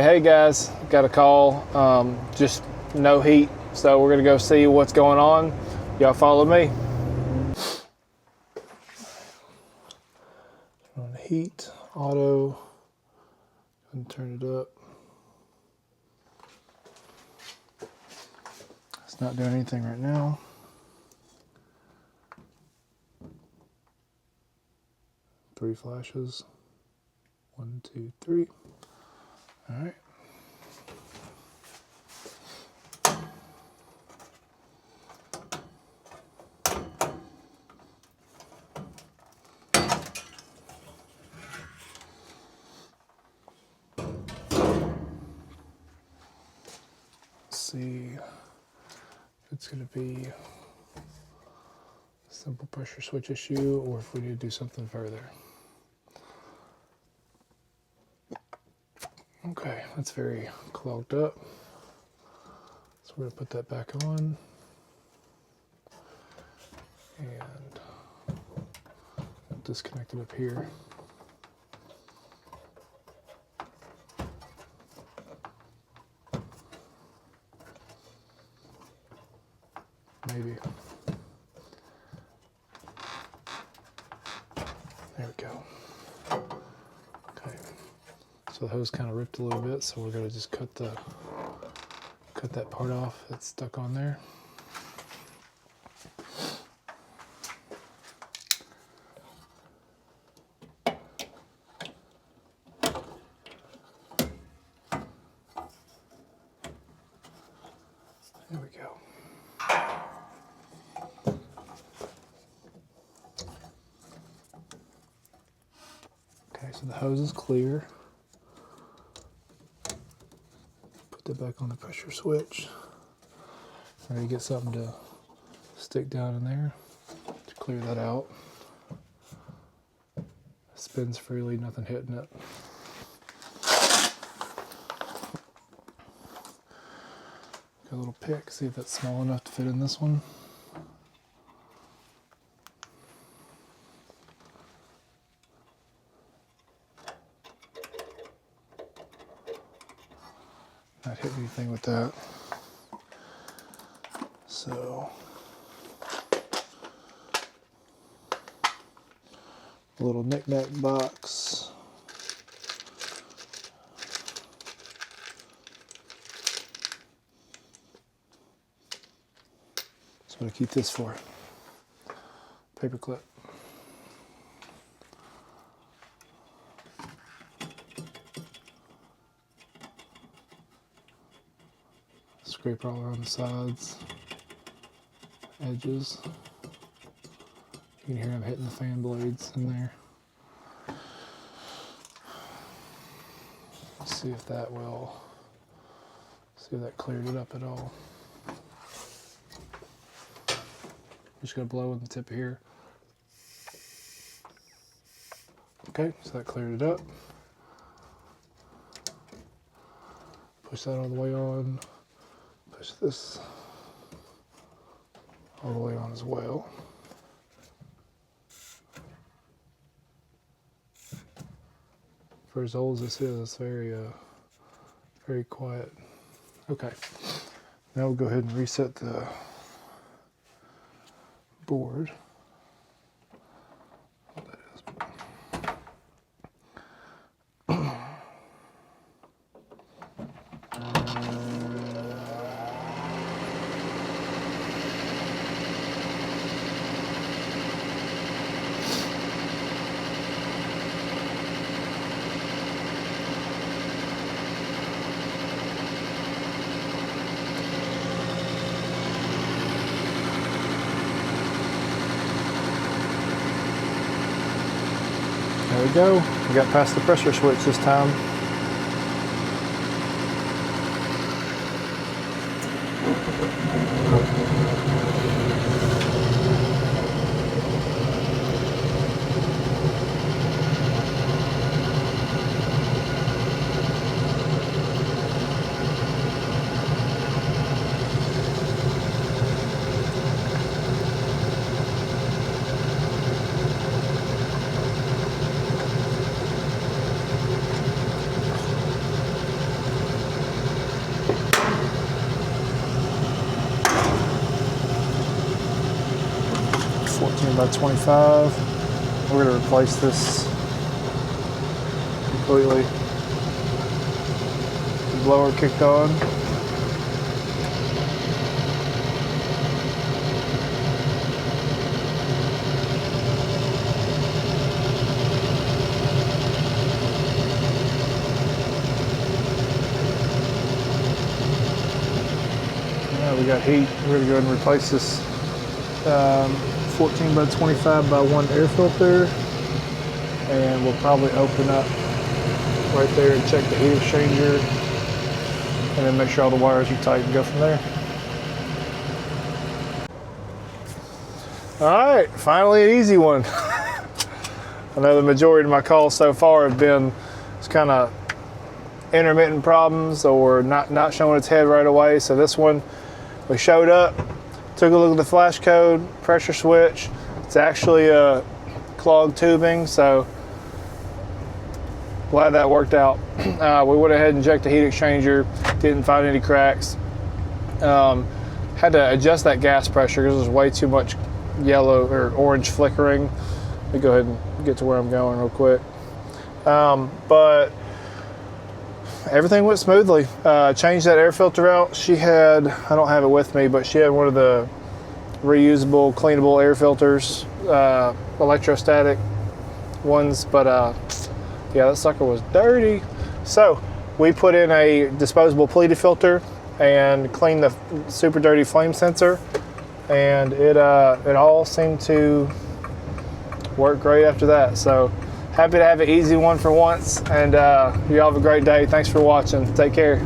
Hey guys, got a call. Just no heat, so we're gonna go see what's going on. Y'all follow me. Turn on heat, auto, and turn it up. It's not doing anything right now. Three flashes. 1, 2, 3. All right. Let's see if it's going to be a simple pressure switch issue or if we need to do something further. Okay, that's very clogged up. So we're going to put that back on. And disconnect it up here. Maybe. There we go. Okay. So the hose kind of ripped a little bit, so we're going to just cut that part off that's stuck on there. There we go. Okay, so the hose is clear. Put that back on the pressure switch. Try to get something to stick down in there to clear that out. It spins freely, nothing hitting it. Got a little pick, see if that's small enough to fit in this one. Not hit anything with that. So a little knick-knack box. That's what I keep this for. Paper clip. Scraper all around the sides, edges. You can hear them hitting the fan blades in there. Let's see if that cleared it up at all. Just gonna blow in the tip here. Okay, so that cleared it up. Push that all the way on. Push this all the way on as well. For as old as this is, it's very quiet. Okay, now we'll go ahead and reset the board. There we go. We got past the pressure switch this time. 14 by 25. We're going to replace this completely. The blower kicked on. We got heat. We're going to go ahead and replace this 14 by 25 by 1 air filter, and we'll probably open up right there and check the heat exchanger, and then make sure all the wires are tight and go from there. All right, finally an easy one. I know the majority of my calls so far have been kind of intermittent problems or not showing its head right away. So this one, we showed up, took a look at the flash code, pressure switch. It's actually a clogged tubing, so glad that worked out. We went ahead and checked the heat exchanger, didn't find any cracks. Had to adjust that gas pressure because there's way too much yellow or orange flickering. Let me go ahead and get to where I'm going real quick. But everything went smoothly. Changed that air filter out. She had, I don't have it with me, but she had one of the reusable, cleanable air filters, electrostatic ones, but yeah, that sucker was dirty. So we put in a disposable pleated filter and cleaned the super dirty flame sensor, and it all seemed to work great after that. So happy to have an easy one for once, and you all have a great day. Thanks for watching. Take care.